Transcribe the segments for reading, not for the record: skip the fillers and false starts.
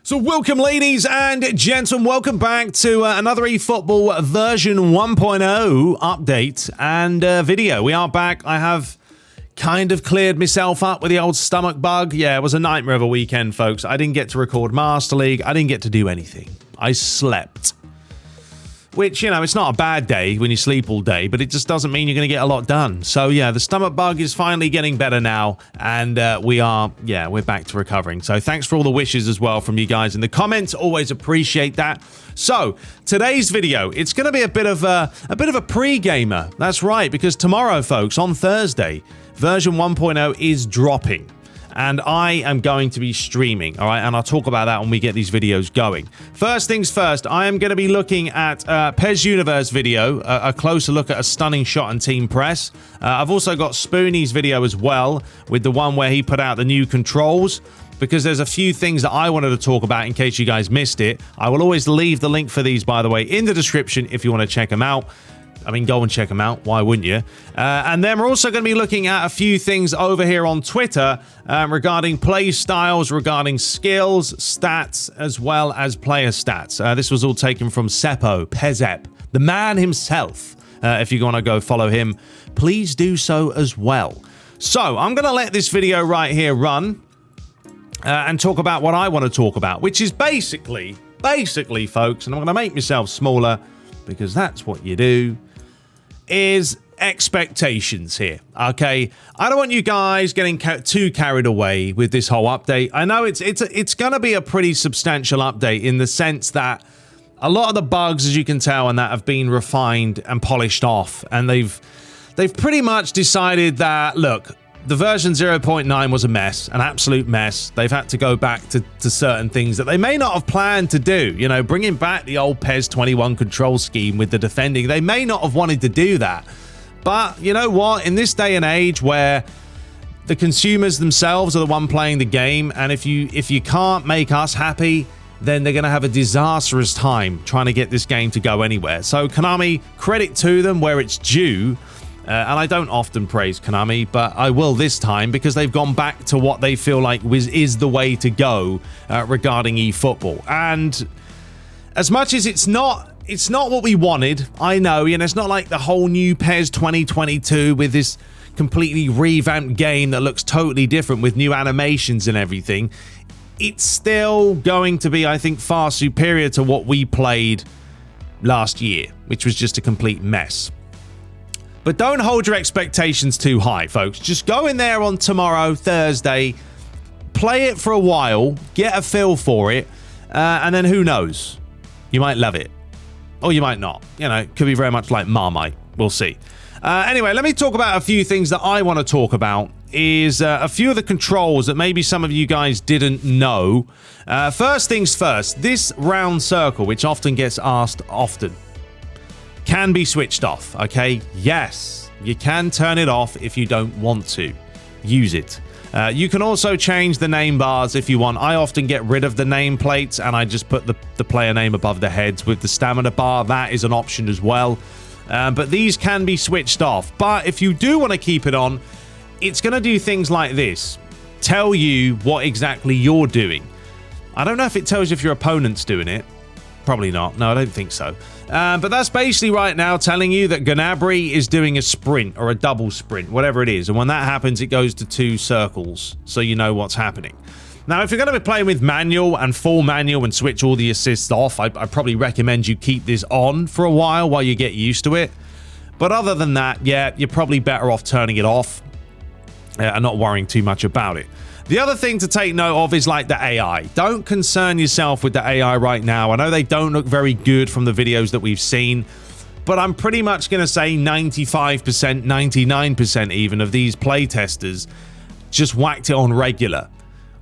So welcome, ladies and gentlemen, welcome back to another eFootball version 1.0 update and video. We are back. I have kind of cleared myself up with the old stomach bug. Yeah, it was a nightmare of a weekend, folks. I didn't get to record Master League. I didn't get to do anything. I slept. Which, you know, it's not a bad day when you sleep all day, but it just doesn't mean you're going to get a lot done. So, yeah, the stomach bug is finally getting better now, and we're back to recovering. So, thanks for all the wishes as well from you guys in the comments. Always appreciate that. So, today's video, it's going to be a bit of a pre-gamer. That's right, because tomorrow, folks, on Thursday, version 1.0 is dropping. And I am going to be streaming, all right? And I'll talk about that when we get these videos going. First things first, I am going to be looking at PES Universe video, a closer look at a stunning shot and team press. I've also got Spoonie's video as well, with the one where he put out the new controls, because there's a few things that I wanted to talk about in case you guys missed it. I will always leave the link for these, by the way, in the description if you want to check them out. I mean, go and check them out. Why wouldn't you? And then we're also going to be looking at a few things over here on Twitter regarding play styles, regarding skills, stats, as well as player stats. This was all taken from Seppo, Pezep, the man himself. If you want to go follow him, please do so as well. So I'm going to let this video right here run and talk about what I want to talk about, which is basically, folks, and I'm going to make myself smaller because that's what you do, is expectations here, okay? I don't want you guys getting too carried away with this whole update. I know it's going to be a pretty substantial update in the sense that a lot of the bugs, as you can tell, and that have been refined and polished off, and they've pretty much decided that, look, the version 0.9 was a mess, an absolute mess. They've had to go back to certain things that they may not have planned to do. You know, bringing back the old PES 21 control scheme with the defending. They may not have wanted to do that. But you know what? In this day and age where the consumers themselves are the one playing the game, and if you can't make us happy, then they're going to have a disastrous time trying to get this game to go anywhere. So Konami, credit to them where it's due. And I don't often praise Konami, but I will this time because they've gone back to what they feel like is the way to go regarding eFootball. And as much as it's not what we wanted, I know, you know, it's not like the whole new PES 2022 with this completely revamped game that looks totally different with new animations and everything. It's still going to be, I think, far superior to what we played last year, which was just a complete mess. But don't hold your expectations too high, folks. Just go in there on tomorrow, Thursday, play it for a while, get a feel for it, and then who knows? You might love it. Or you might not. You know, it could be very much like Marmite. We'll see. Anyway, let me talk about a few things that I want to talk about. Is a few of the controls that maybe some of you guys didn't know. First things first, this round circle, which often gets asked often, can be switched off, okay? Yes, you can turn it off if you don't want to. Use it. You can also change the name bars if you want. I often get rid of the name plates and I just put the player name above the heads with the stamina bar. That is an option as well. But these can be switched off. But if you do want to keep it on, it's going to do things like this. Tell you what exactly you're doing. I don't know if it tells you if your opponent's doing it. Probably not. No, I don't think so. But that's basically right now telling you that Gnabry is doing a sprint or a double sprint, whatever it is. And when that happens, it goes to 2 circles, so you know what's happening. Now, if you're going to be playing with manual and full manual and switch all the assists off, I probably recommend you keep this on for a while you get used to it. But other than that, yeah, you're probably better off turning it off and not worrying too much about it. The other thing to take note of is like the AI. Don't concern yourself with the AI right now. I know they don't look very good from the videos that we've seen, but I'm pretty much going to say 95%, 99% even of these playtesters just whacked it on regular,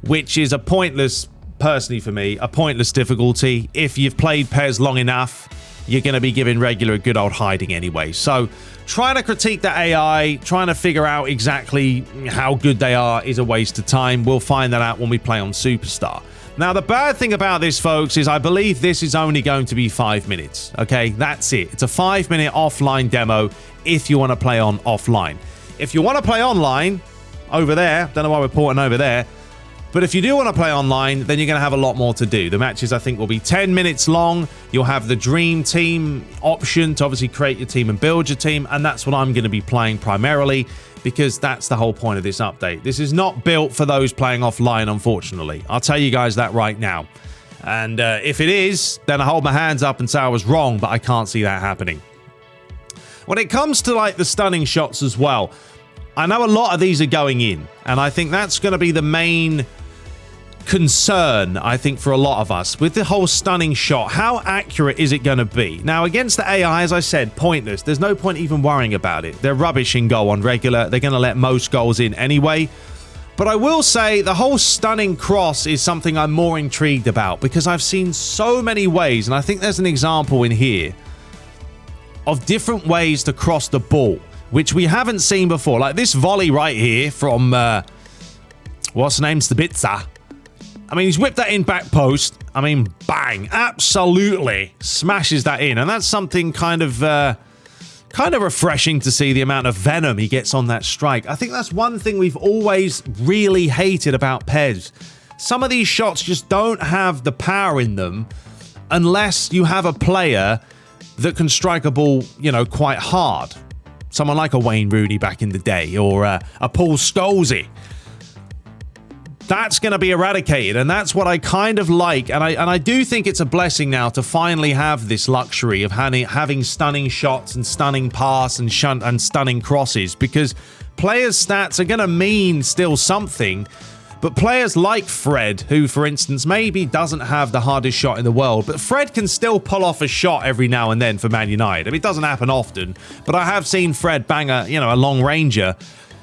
which is a pointless, personally for me, a pointless difficulty. If you've played PES long enough, you're going to be giving regular a good old hiding anyway. So trying to critique the AI, trying to figure out exactly how good they are is a waste of time. We'll find that out when we play on Superstar. Now, the bad thing about this, folks, is I believe this is only going to be 5 minutes. Okay, that's it. It's a 5-minute offline demo if you want to play on offline. If you want to play online, over there, don't know why we're porting over there, But if you do want to play online, then you're going to have a lot more to do. The matches, I think, will be 10 minutes long. You'll have the Dream Team option to obviously create your team and build your team. And that's what I'm going to be playing primarily, because that's the whole point of this update. This is not built for those playing offline, unfortunately. I'll tell you guys that right now. And if it is, then I hold my hands up and say I was wrong, but I can't see that happening. When it comes to like the stunning shots as well, I know a lot of these are going in, and I think that's going to be the main concern, I think, for a lot of us with the whole stunning shot. How accurate is it going to be? Now, against the AI, as I said, pointless. There's no point even worrying about it. They're rubbish in goal on regular. They're going to let most goals in anyway. But I will say the whole stunning cross is something I'm more intrigued about, because I've seen so many ways, and I think there's an example in here of different ways to cross the ball, which we haven't seen before. Like this volley right here from, what's the name? Nisbet. I mean, he's whipped that in back post. I mean, bang, absolutely smashes that in. And that's something kind of refreshing to see, the amount of venom he gets on that strike. I think that's one thing we've always really hated about PES. Some of these shots just don't have the power in them unless you have a player that can strike a ball, you know, quite hard. Someone like a Wayne Rooney back in the day, or a Paul Scholes. That's going to be eradicated, and that's what I kind of like. And I do think it's a blessing now to finally have this luxury of having stunning shots and stunning pass and stunning crosses, because players' stats are going to mean still something. But players like Fred, who, for instance, maybe doesn't have the hardest shot in the world, but Fred can still pull off a shot every now and then for Man United. I mean, it doesn't happen often, but I have seen Fred bang a long ranger.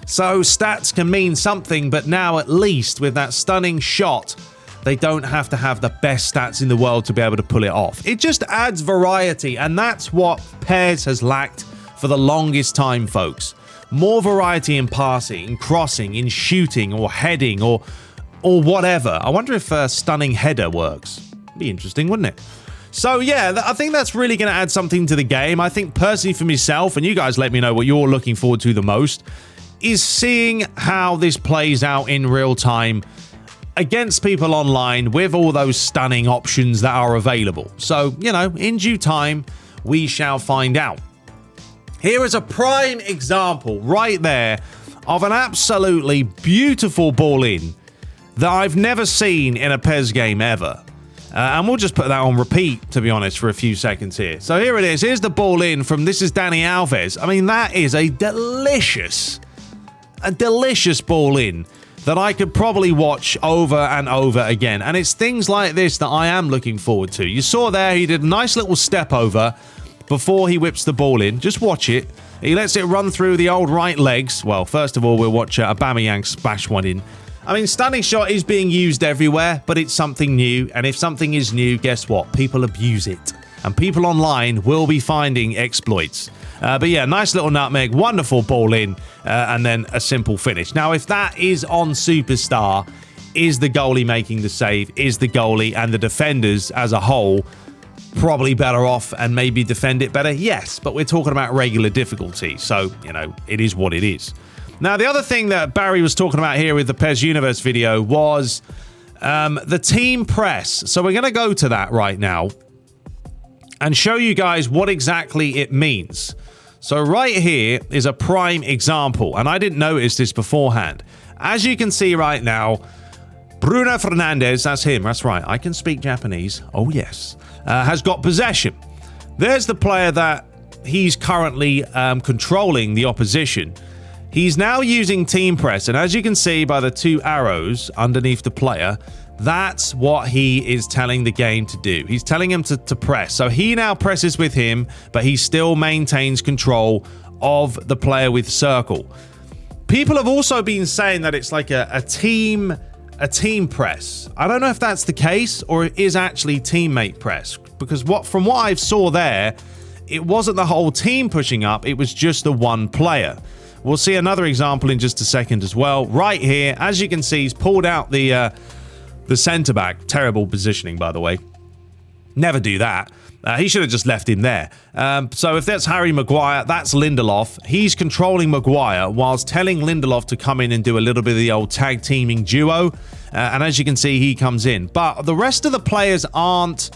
So stats can mean something, but now at least with that stunning shot, they don't have to have the best stats in the world to be able to pull it off. It just adds variety, and that's what PES has lacked for the longest time, folks. More variety in passing, in crossing, in shooting, or heading, or whatever. I wonder if a stunning header works. Be interesting, wouldn't it? So yeah, I think that's really going to add something to the game. I think personally for myself, and you guys let me know what you're looking forward to the most, is seeing how this plays out in real time against people online with all those stunning options that are available. So, you know, in due time, we shall find out. Here is a prime example right there of an absolutely beautiful ball in that I've never seen in a PES game ever. And we'll just put that on repeat, to be honest, for a few seconds here. So here it is. Here's the ball in from, this is Dani Alves. I mean, that is a delicious ball in that I could probably watch over and over again. And it's things like this that I am looking forward to. You saw there, he did a nice little step over before he whips the ball in. Just watch it. He lets it run through the old right legs. Well, first of all, we'll watch Aubameyang splash one in. I mean, stunning shot is being used everywhere, but it's something new. And if something is new, guess what? People abuse it. And people online will be finding exploits. But yeah, nice little nutmeg, wonderful ball in, and then a simple finish. Now, if that is on Superstar, is the goalie making the save? Is the goalie and the defenders as a whole probably better off and maybe defend it better? Yes, but we're talking about regular difficulty. So, you know, it is what it is. Now, the other thing that Barry was talking about here with the PES Universe video was the team press. So we're going to go to that right now and show you guys what exactly it means. So right here is a prime example, and I didn't notice this beforehand. As you can see right now, Bruno Fernandes, that's him, that's right, I can speak Japanese, oh yes, has got possession. There's the player that he's currently controlling the opposition. He's now using team press, and as you can see by the two arrows underneath the player, that's what he is telling the game to do. He's telling him to press. So he now presses with him, but he still maintains control of the player with circle. People have also been saying that it's like a team press. I don't know if that's the case or it is actually teammate press, because from what I saw there, it wasn't the whole team pushing up, it was just the one player. We'll see another example in just a second as well. Right here, as you can see, he's pulled out the centre-back. Terrible positioning, by the way. Never do that. He should have just left him there. So if that's Harry Maguire, that's Lindelof. He's controlling Maguire whilst telling Lindelof to come in and do a little bit of the old tag teaming duo. And as you can see, he comes in. But the rest of the players aren't...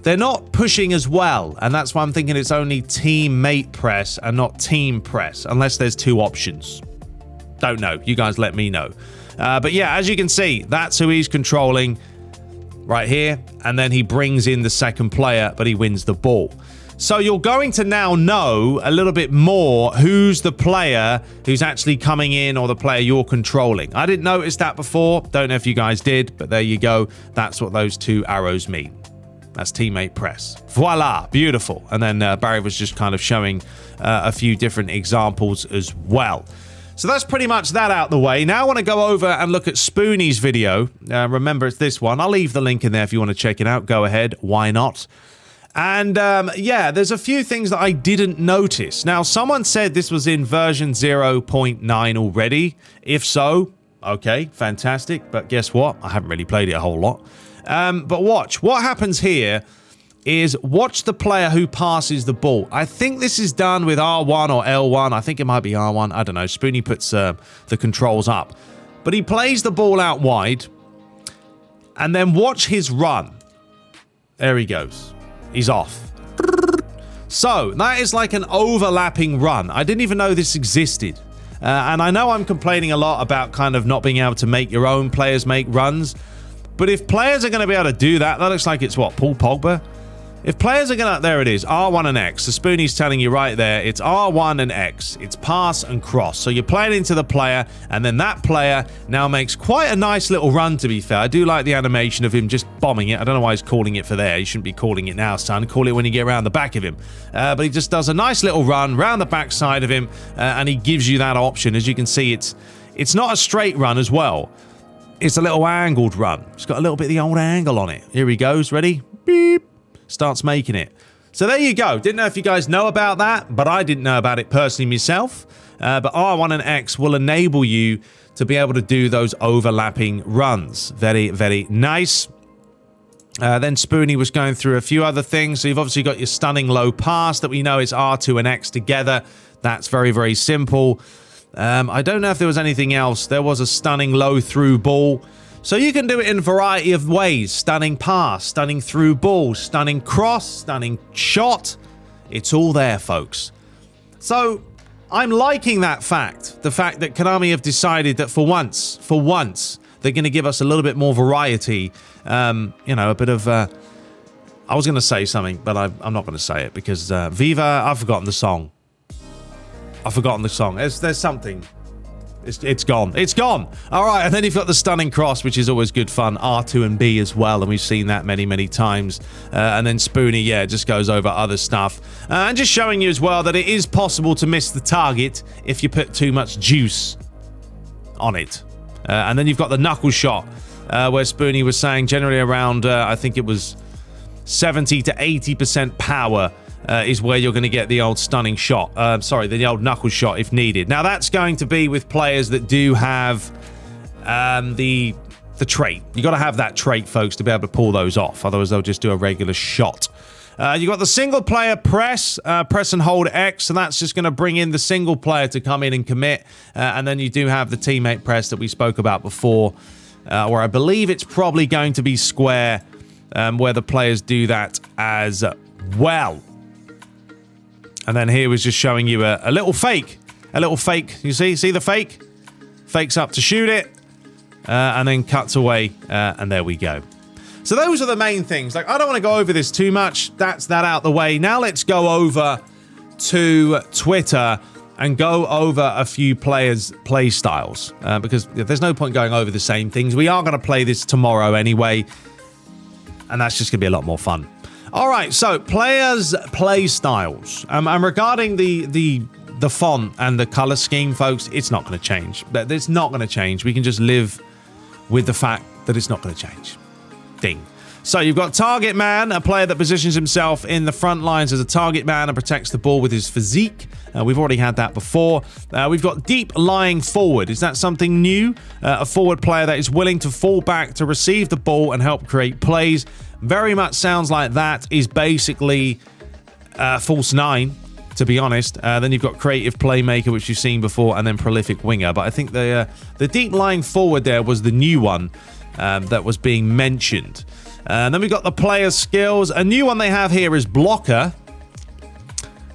They're not pushing as well. And that's why I'm thinking it's only teammate press and not team press. Unless there's two options. Don't know. You guys let me know. But yeah, as you can see, that's who he's controlling. Right here, and then he brings in the second player, but he wins the ball. So you're going to now know a little bit more who's the player who's actually coming in or the player you're controlling. I didn't notice that before. Don't know if you guys did, but there you go. That's what those two arrows mean. That's teammate press. Voila, beautiful. And then Barry was just kind of showing a few different examples as well. So that's pretty much that out the way. Now I want to go over and look at Spoonie's video. Remember, it's this one. I'll leave the link in there if you want to check it out. Go ahead. Why not? And yeah, there's a few things that I didn't notice. Now, someone said this was in version 0.9 already. If so, okay, fantastic. But guess what? I haven't really played it a whole lot. But watch. What happens here is watch the player who passes the ball. I think this is done with R1 or L1. I think it might be R1. I don't know. Spoonie puts the controls up. But he plays the ball out wide. And then watch his run. There he goes. He's off. So, that is like an overlapping run. I didn't even know this existed. And I know I'm complaining a lot about kind of not being able to make your own players make runs. But if players are going to be able to do that, that looks like it's what, Paul Pogba? If players are going to... There it is, R1 and X. So Spoonie's telling you right there, it's R1 and X. It's pass and cross. So you're playing into the player, and then that player now makes quite a nice little run, to be fair. I do like the animation of him just bombing it. I don't know why he's calling it for there. He shouldn't be calling it now, son. Call it when you get around the back of him. But he just does a nice little run round the back side of him, and he gives you that option. As you can see, it's not a straight run as well. It's a little angled run. It's got a little bit of the old angle on it. Here he goes. Ready? Beep. Starts making it. So there you go. Didn't know if you guys know about that, but I didn't know about it personally myself. But R1 and X will enable you to be able to do those overlapping runs. Very, very nice. Then Spoonie was going through a few other things. So you've obviously got your stunning low pass that we know is R2 and X together. That's very, very simple. I don't know if there was anything else. There was a stunning low through ball. So you can do it in a variety of ways. Stunning pass, stunning through ball, stunning cross, stunning shot. It's all there, folks. So I'm liking that fact. The fact that Konami have decided that for once, they're going to give us a little bit more variety. You know, a bit of... I was going to say something, but I'm not going to say it because Viva, I've forgotten the song. There's something. It's gone. It's gone. All right, and then you've got the stunning cross, which is always good fun. R2 and B as well, and we've seen that many, many times. And then Spoonie, yeah, just goes over other stuff. And just showing you as well that it is possible to miss the target if you put too much juice on it. And then you've got the knuckle shot, where Spoonie was saying generally around, I think it was 70 to 80% power is where you're going to get the old stunning shot. The old knuckle shot if needed. Now, that's going to be with players that do have the trait. You got to have that trait, folks, to be able to pull those off. Otherwise, they'll just do a regular shot. You got the single player press and hold X, and that's just going to bring in the single player to come in and commit. And then you do have the teammate press that we spoke about before, where I believe it's probably going to be square, where the players do that as well. And then here was just showing you a little fake. A little fake. You see the fake? Fakes up to shoot it. And then cuts away. And there we go. So those are the main things. Like, I don't want to go over this too much. That's that out the way. Now let's go over to Twitter and go over a few players' play styles. Because there's no point going over the same things. We are going to play this tomorrow anyway. And that's just going to be a lot more fun. All right, so players' play styles. And regarding the font and the color scheme, folks, it's not going to change. It's not going to change. We can just live with the fact that it's not going to change. Ding. So you've got target man, a player that positions himself in the front lines as a target man and protects the ball with his physique. We've already had that before. We've got deep lying forward. Is that something new? A forward player that is willing to fall back to receive the ball and help create plays. Very much sounds like that is basically false nine, to be honest. Then you've got creative playmaker, which you've seen before, and then prolific winger. But I think the deep lying forward there was the new one that was being mentioned. And then we've got the player's skills. A new one they have here is blocker.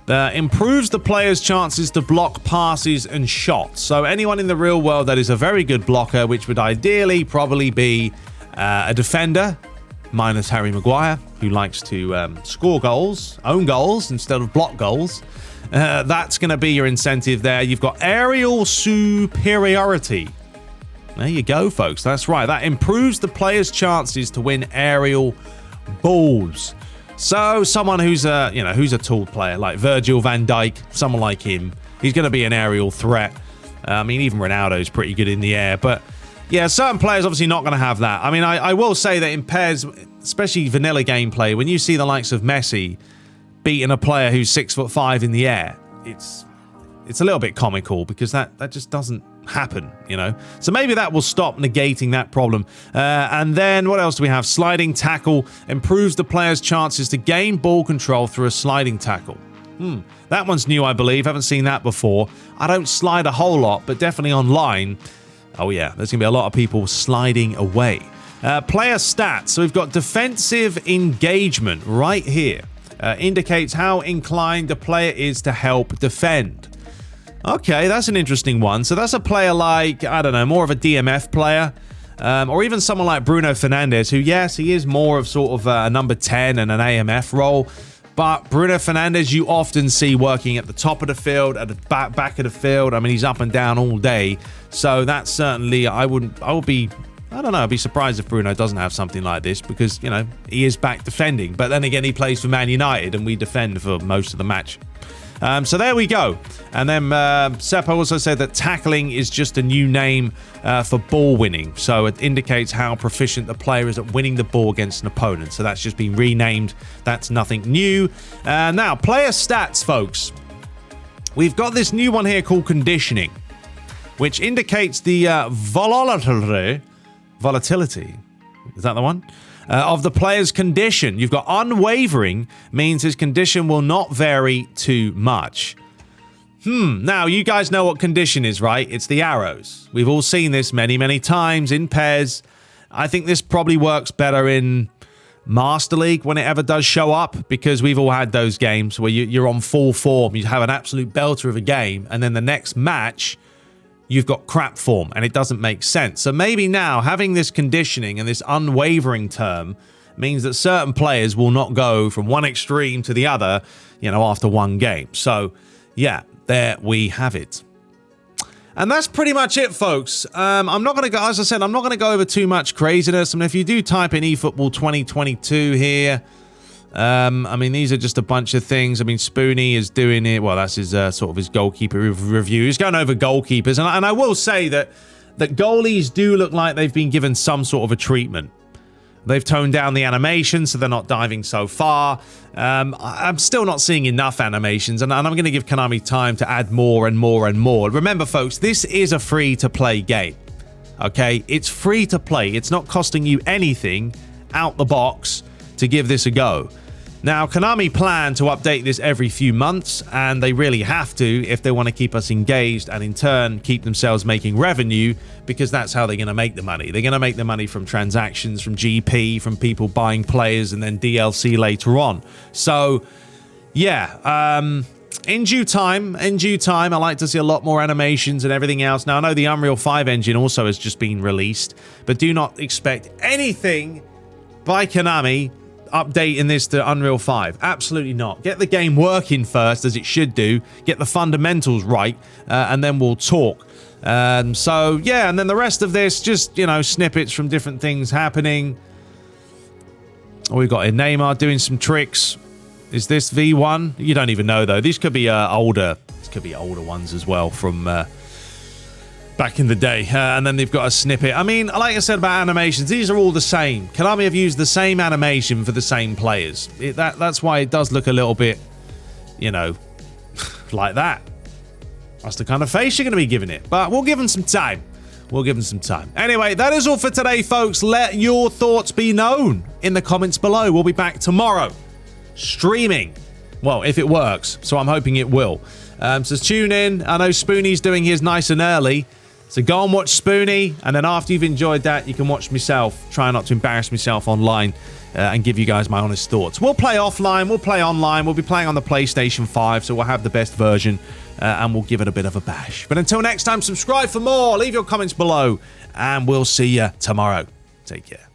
That improves the player's chances to block passes and shots. So anyone in the real world that is a very good blocker, which would ideally probably be a defender, minus Harry Maguire, who likes to score goals, own goals, instead of block goals. That's going to be your incentive there. You've got aerial superiority. There you go, folks. That's right. That improves the player's chances to win aerial balls. So someone who's a tall player like Virgil van Dijk, someone like him, he's going to be an aerial threat. I mean, even Ronaldo's pretty good in the air. But yeah, certain players obviously not going to have that. I mean, I will say that in PES, especially vanilla gameplay, when you see the likes of Messi beating a player who's 6'5" in the air, it's a little bit comical because that just doesn't happen, you know. So maybe that will stop negating that problem. And then what else do we have? Sliding tackle improves the player's chances to gain ball control through a sliding tackle. That one's new, I believe. Haven't seen that before. I don't slide a whole lot, but definitely online. Oh yeah, there's gonna be a lot of people sliding away. Player stats. So we've got defensive engagement right here. Indicates how inclined the player is to help defend. Okay, that's an interesting one. So that's a player like, I don't know, more of a DMF player. Or even someone like Bruno Fernandes, who, yes, he is more of sort of a number 10 and an AMF role. But Bruno Fernandes, you often see working at the top of the field, at the back of the field. I mean, he's up and down all day. So that's certainly, I'd be surprised if Bruno doesn't have something like this because, you know, he is back defending. But then again, he plays for Man United and we defend for most of the match. So there we go. And then Seppo also said that tackling is just a new name for ball winning. So it indicates how proficient the player is at winning the ball against an opponent. So that's just been renamed. That's nothing new. Now, player stats, folks. We've got this new one here called conditioning, which indicates the volatility. Is that the one? Of the player's condition. You've got unwavering, means his condition will not vary too much. Now, you guys know what condition is, right? It's the arrows. We've all seen this many, many times in PES. I think this probably works better in Master League when it ever does show up, because we've all had those games where you're on full form, you have an absolute belter of a game, and then the next match, you've got crap form, and it doesn't make sense. So maybe now, having this conditioning and this unwavering term means that certain players will not go from one extreme to the other, you know, after one game. So, yeah, there we have it. And that's pretty much it, folks. I'm not going to go, as I said, I'm not going to go over too much craziness. I mean, if you do type in eFootball 2022 here, I mean, these are just a bunch of things. I mean, Spoonie is doing it. Well, that's his sort of his goalkeeper review. He's going over goalkeepers. And I will say that goalies do look like they've been given some sort of a treatment. They've toned down the animation, so they're not diving so far. I'm still not seeing enough animations, and I'm going to give Konami time to add more and more and more. Remember, folks, this is a free-to-play game. Okay? It's free to play. It's not costing you anything out the box to give this a go. Now, Konami plan to update this every few months, and they really have to if they want to keep us engaged and in turn keep themselves making revenue, because that's how they're going to make the money. They're going to make the money from transactions, from GP, from people buying players, and then DLC later on. So, yeah, in due time, I like to see a lot more animations and everything else. Now, I know the Unreal 5 engine also has just been released, but do not expect anything by Konami updating this to Unreal 5. Absolutely not. Get the game working first, as it should do. Get the fundamentals right, and then we'll talk. So, yeah, and then the rest of this, just, you know, snippets from different things happening. Oh, we've got Neymar doing some tricks. Is this V1? You don't even know, though. These could be older. These could be older ones as well from... But back in the day, and then they've got a snippet. I mean, like I said about animations, these are all the same. Konami have used the same animation for the same players. That's why it does look a little bit, you know, like that. That's the kind of face you're going to be giving it. But we'll give them some time. We'll give them some time. Anyway, that is all for today, folks. Let your thoughts be known in the comments below. We'll be back tomorrow streaming. Well, if it works. So I'm hoping it will. So tune in. I know Spoonie's doing his nice and early. So go and watch Spoonie, and then after you've enjoyed that, you can watch myself. Try not to embarrass myself online and give you guys my honest thoughts. We'll play offline, we'll play online, we'll be playing on the PlayStation 5, so we'll have the best version, and we'll give it a bit of a bash. But until next time, subscribe for more, leave your comments below, and we'll see you tomorrow. Take care.